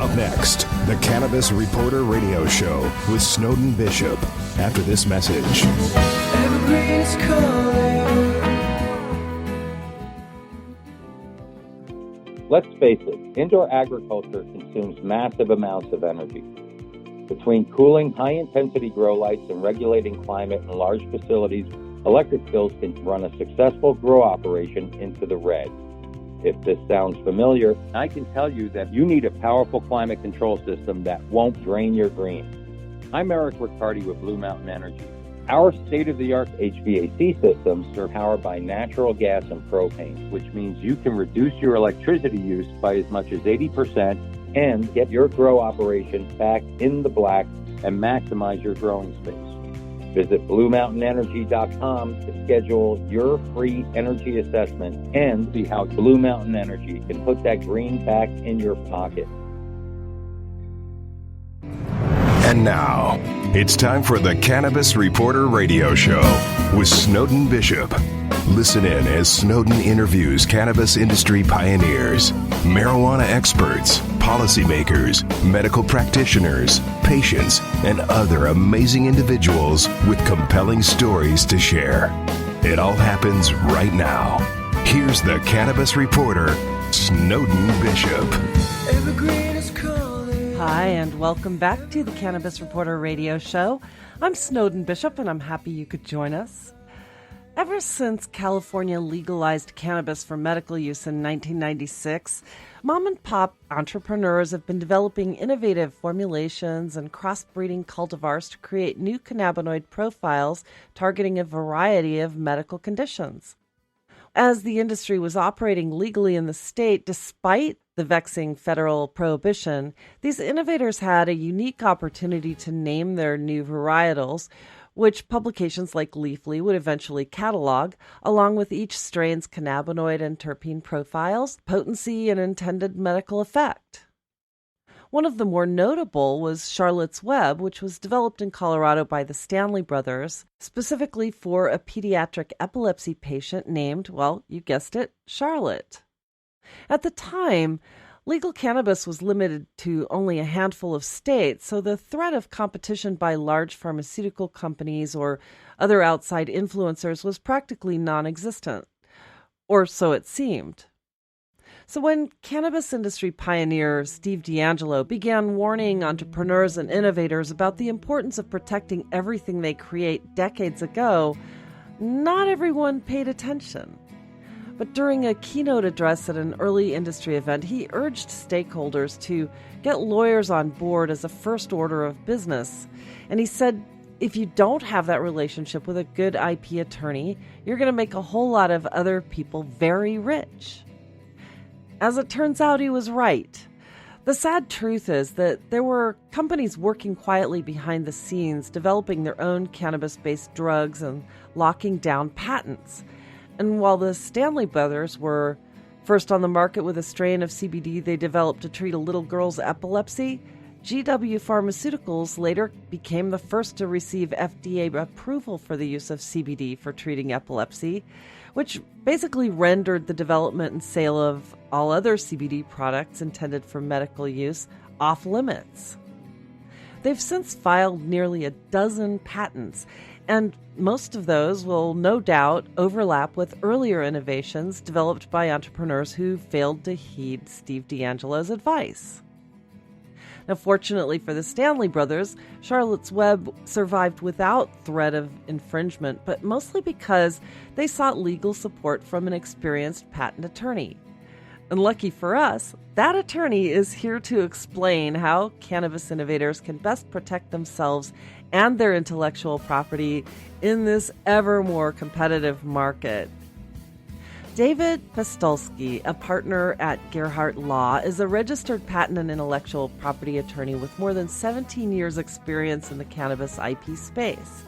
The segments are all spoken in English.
Up next, the Cannabis Reporter Radio Show with Snowden Bishop. After this message. Evergreen is calling. Let's face it, indoor agriculture consumes massive amounts of energy. Between cooling high-intensity grow lights and regulating climate in large facilities, electric bills can run a successful grow operation into the red. If this sounds familiar, I can tell you that you need a powerful climate control system that won't drain your green. I'm Eric Riccardi with Blue Mountain Energy. Our state-of-the-art HVAC systems are powered by natural gas and propane, which means you can reduce your electricity use by as much as 80% and get your grow operation back in the black and maximize your growing space. Visit BlueMountainEnergy.com to schedule your free energy assessment and see how Blue Mountain Energy can put that green back in your pocket. And now, it's time for the Cannabis Reporter Radio Show with Snowden Bishop. Listen in as Snowden interviews cannabis industry pioneers, marijuana experts, policymakers, medical practitioners, patients, and other amazing individuals with compelling stories to share. It all happens right now. Here's the Cannabis Reporter, Snowden Bishop. Evergreen is calling. Hi, and welcome back to the Cannabis Reporter Radio Show. I'm Snowden Bishop, and I'm happy you could join us. Ever since California legalized cannabis for medical use in 1996, mom-and-pop entrepreneurs have been developing innovative formulations and crossbreeding cultivars to create new cannabinoid profiles targeting a variety of medical conditions. As the industry was operating legally in the state, despite the vexing federal prohibition, these innovators had a unique opportunity to name their new varietals, which publications like Leafly would eventually catalog, along with each strain's cannabinoid and terpene profiles, potency, and intended medical effect. One of the more notable was Charlotte's Web, which was developed in Colorado by the Stanley brothers, specifically for a pediatric epilepsy patient named, well, you guessed it, Charlotte. At the time, legal cannabis was limited to only a handful of states, so the threat of competition by large pharmaceutical companies or other outside influencers was practically non-existent, or so it seemed. So when cannabis industry pioneer Steve D'Angelo began warning entrepreneurs and innovators about the importance of protecting everything they create decades ago, not everyone paid attention. But during a keynote address at an early industry event, he urged stakeholders to get lawyers on board as a first order of business. And he said, if you don't have that relationship with a good IP attorney, you're going to make a whole lot of other people very rich. As it turns out, he was right. The sad truth is that there were companies working quietly behind the scenes, developing their own cannabis-based drugs and locking down patents. And while the Stanley brothers were first on the market with a strain of CBD they developed to treat a little girl's epilepsy, GW Pharmaceuticals later became the first to receive FDA approval for the use of CBD for treating epilepsy, which basically rendered the development and sale of all other CBD products intended for medical use off limits. They've since filed nearly a dozen patents, and most of those will no doubt overlap with earlier innovations developed by entrepreneurs who failed to heed Steve D'Angelo's advice. Now, fortunately for the Stanley brothers, Charlotte's Web survived without threat of infringement, but mostly because they sought legal support from an experienced patent attorney. And lucky for us, that attorney is here to explain how cannabis innovators can best protect themselves and their intellectual property in this ever more competitive market. David Postolski, a partner at Gerhardt Law, is a registered patent and intellectual property attorney with more than 17 years' experience in the cannabis IP space.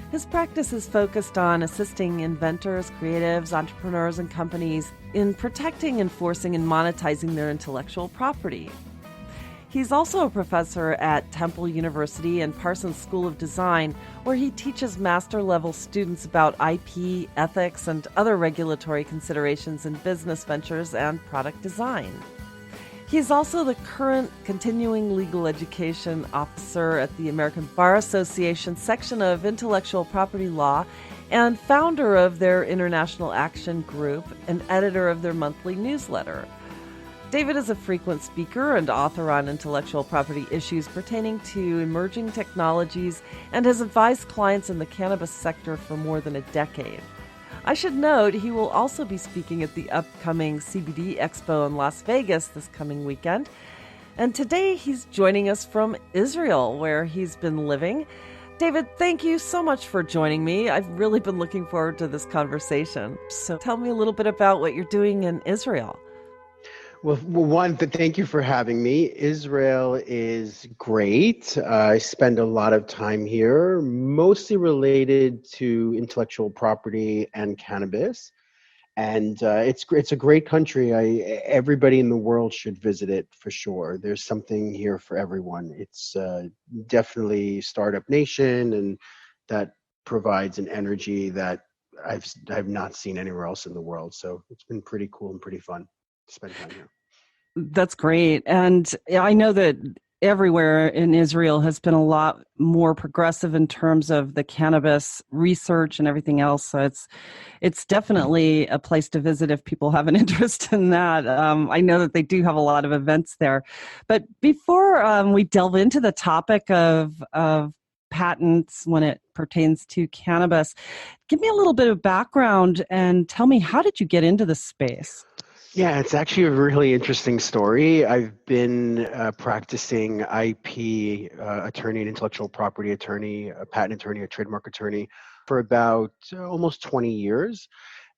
His practice is focused on assisting inventors, creatives, entrepreneurs, and companies in protecting, enforcing, and monetizing their intellectual property. He's also a professor at Temple University and Parsons School of Design, where he teaches master-level students about IP, ethics, and other regulatory considerations in business ventures and product design. He's also the current continuing legal education officer at the American Bar Association section of intellectual property law and founder of their International Action Group and editor of their monthly newsletter. David is a frequent speaker and author on intellectual property issues pertaining to emerging technologies and has advised clients in the cannabis sector for more than a decade. I should note he will also be speaking at the upcoming CBD Expo in Las Vegas this coming weekend. And today he's joining us from Israel, where he's been living. David, thank you so much for joining me. I've really been looking forward to this conversation. So tell me a little bit about what you're doing in Israel. Well, thank you for having me. Israel is great. I spend a lot of time here, mostly related to intellectual property and cannabis. And it's a great country. Everybody in the world should visit it for sure. There's something here for everyone. It's definitely startup nation, and that provides an energy that I've not seen anywhere else in the world. So it's been pretty cool and pretty fun to spend time here. That's great. And I know that everywhere in Israel has been a lot more progressive in terms of the cannabis research and everything else. So it's definitely a place to visit if people have an interest in that. I know that they do have a lot of events there. But before we delve into the topic of patents when it pertains to cannabis, give me a little bit of background and tell me, how did you get into this space? Yeah, it's actually a really interesting story. I've been practicing IP attorney, an intellectual property attorney, a patent attorney, a trademark attorney for about almost 20 years.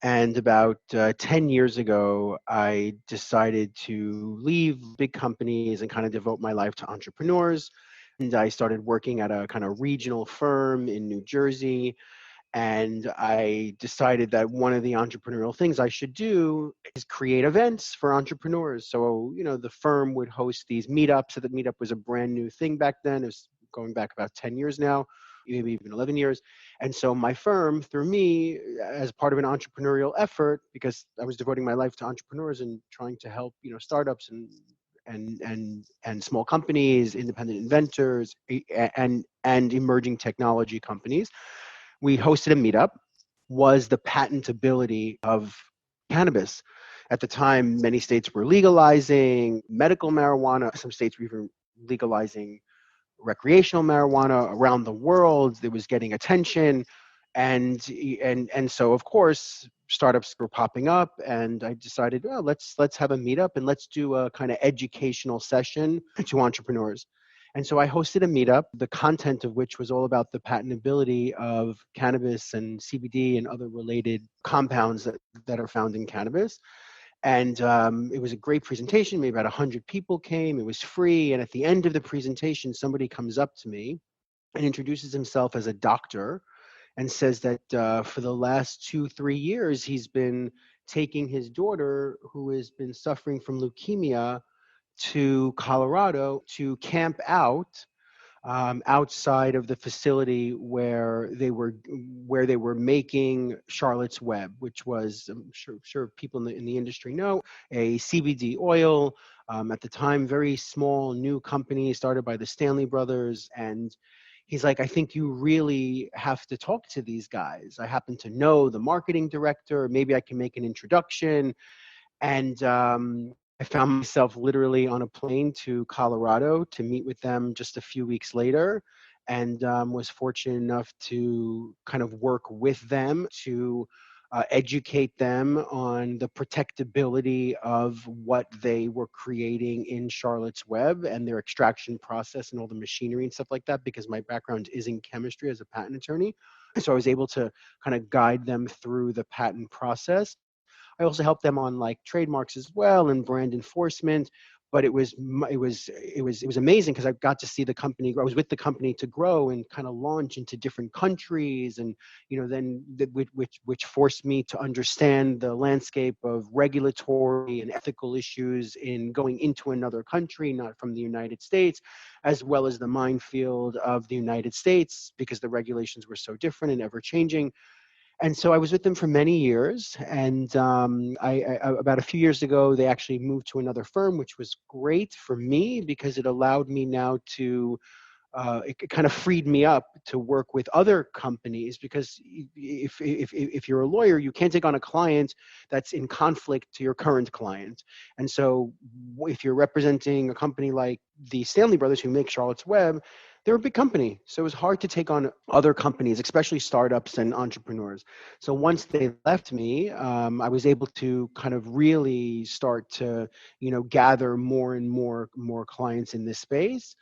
And about 10 years ago, I decided to leave big companies and kind of devote my life to entrepreneurs. And I started working at a kind of regional firm in New Jersey. And I decided that one of the entrepreneurial things I should do is create events for entrepreneurs. So, the firm would host these meetups. So the meetup was a brand new thing back then. It was going back about 10 years now, maybe even 11 years. And so my firm, through me, as part of an entrepreneurial effort, because I was devoting my life to entrepreneurs and trying to help, startups and small companies, independent inventors, and emerging technology companies, we hosted a meetup, was the patentability of cannabis. At the time, many states were legalizing medical marijuana. Some states were even legalizing recreational marijuana around the world. It was getting attention. And so, of course, startups were popping up, and I decided, well, let's have a meetup and let's do a kind of educational session to entrepreneurs. And so I hosted a meetup, the content of which was all about the patentability of cannabis and CBD and other related compounds that are found in cannabis. And it was a great presentation. Maybe about 100 people came. It was free. And at the end of the presentation, somebody comes up to me and introduces himself as a doctor and says that for the last 2-3 years, he's been taking his daughter, who has been suffering from leukemia, to Colorado to camp out outside of the facility where they were making Charlotte's Web, which was, I'm sure people in the industry know, a CBD oil. At the time, very small new company started by the Stanley brothers. And he's like, I think you really have to talk to these guys. I happen to know the marketing director. Maybe I can make an introduction. And I found myself literally on a plane to Colorado to meet with them just a few weeks later, and was fortunate enough to kind of work with them to educate them on the protectability of what they were creating in Charlotte's Web and their extraction process and all the machinery and stuff like that, because my background is in chemistry as a patent attorney. So I was able to kind of guide them through the patent process. I also helped them on like trademarks as well and brand enforcement, but it was amazing because I got to see the company. I was with the company to grow and kind of launch into different countries, and then which forced me to understand the landscape of regulatory and ethical issues in going into another country, not from the United States, as well as the minefield of the United States, because the regulations were so different and ever changing. And so I was with them for many years. And I about a few years ago, they actually moved to another firm, which was great for me because it allowed me now to it kind of freed me up to work with other companies, because if you're a lawyer, you can't take on a client that's in conflict to your current client. And so if you're representing a company like the Stanley Brothers, who make Charlotte's Web, they're a big company. So it was hard to take on other companies, especially startups and entrepreneurs. So once they left me, I was able to kind of really start to, gather more and more clients in this space.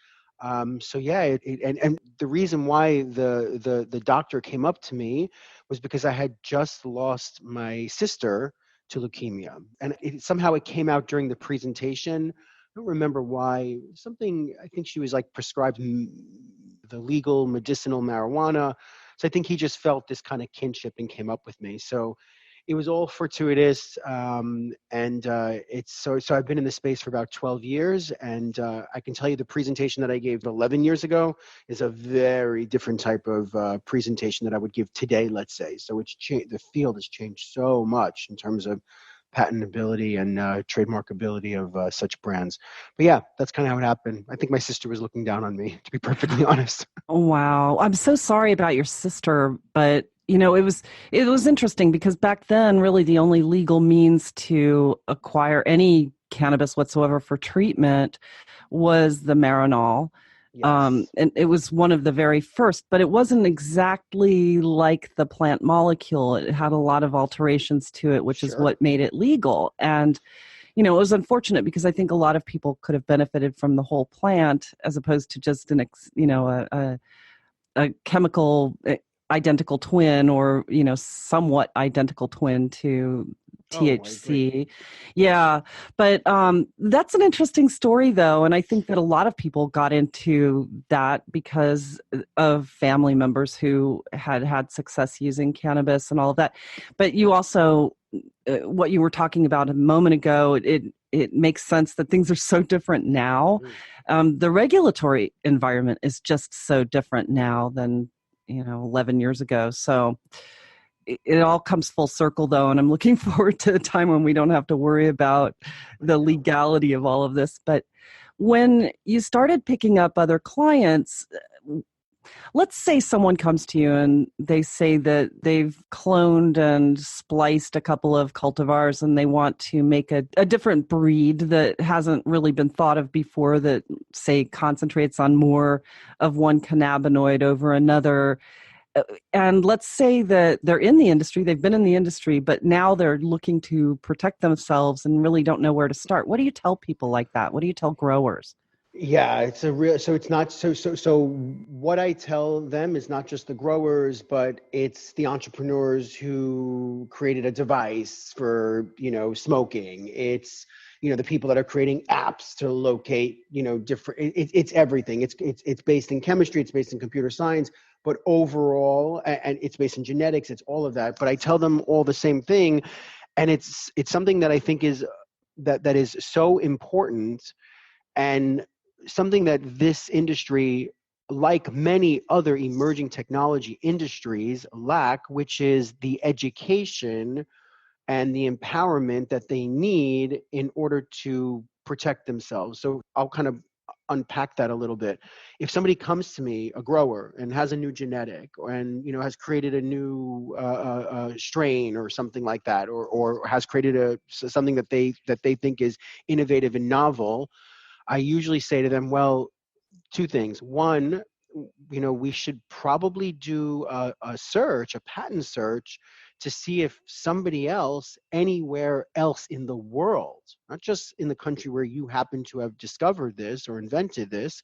So yeah, and the reason why the doctor came up to me was because I had just lost my sister to leukemia, and somehow it came out during the presentation. I don't remember why. Something, I think she was like prescribed the legal medicinal marijuana. So I think he just felt this kind of kinship and came up with me. So it was all fortuitous, and it's so I've been in this space for about 12 years, and I can tell you the presentation that I gave 11 years ago is a very different type of presentation that I would give today, let's say. So it's the field has changed so much in terms of patentability and trademarkability of such brands. But yeah, that's kind of how it happened. I think my sister was looking down on me, to be perfectly honest. Wow. I'm so sorry about your sister, but it was interesting because back then really the only legal means to acquire any cannabis whatsoever for treatment was the Marinol. Yes. And it was one of the very first, but it wasn't exactly like the plant molecule. It had a lot of alterations to it, which is Sure. what made it legal. And it was unfortunate because I think a lot of people could have benefited from the whole plant as opposed to just a chemical identical twin, or somewhat identical twin to Oh, I agree. THC. Yeah, but that's an interesting story though, and I think that a lot of people got into that because of family members who had success using cannabis and all of that. But you also what you were talking about a moment ago, it makes sense that things are so different now. The regulatory environment is just so different now than 11 years ago. So it all comes full circle though, and I'm looking forward to a time when we don't have to worry about the legality of all of this. But when you started picking up other clients, let's say someone comes to you and they say that they've cloned and spliced a couple of cultivars and they want to make a different breed that hasn't really been thought of before, that say concentrates on more of one cannabinoid over another. And let's say that they're in the industry, they've been in the industry, but now they're looking to protect themselves and really don't know where to start. What do you tell people like that? What do you tell growers? Yeah, it's a real, so it's not, so what I tell them is not just the growers, but it's the entrepreneurs who created a device for, smoking. It's, the people that are creating apps to locate, different, it's everything. It's based in chemistry, it's based in computer science, but overall, and it's based in genetics, it's all of that. But I tell them all the same thing. And it's something that I think is, that is so important, and something that this industry, like many other emerging technology industries, lack, which is the education and the empowerment that they need in order to protect themselves. So I'll kind of unpack that a little bit. If somebody comes to me, a grower, and has a new genetic, and has created a new strain or something like that, or has created something that they think is innovative and novel, I usually say to them, well, two things. One, we should probably do a search, a patent search, to see if somebody else anywhere else in the world, not just in the country where you happen to have discovered this or invented this,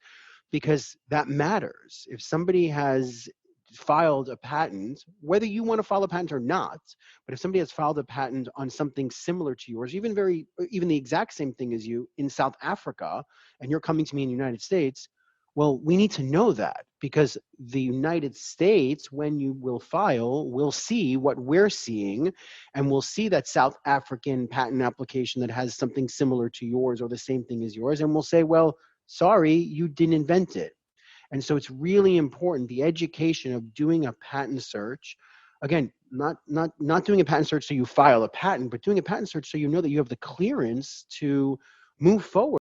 because that matters. If somebody has filed a patent, whether you want to file a patent or not, but if somebody has filed a patent on something similar to yours, even the exact same thing as you in South Africa, and you're coming to me in the United States, well, we need to know that, because the United States, when you will file, will see what we're seeing, and we'll see that South African patent application that has something similar to yours or the same thing as yours, and we'll say, well, sorry, you didn't invent it. And so it's really important, the education of doing a patent search, again, not doing a patent search so you file a patent, but doing a patent search so you know that you have the clearance to move forward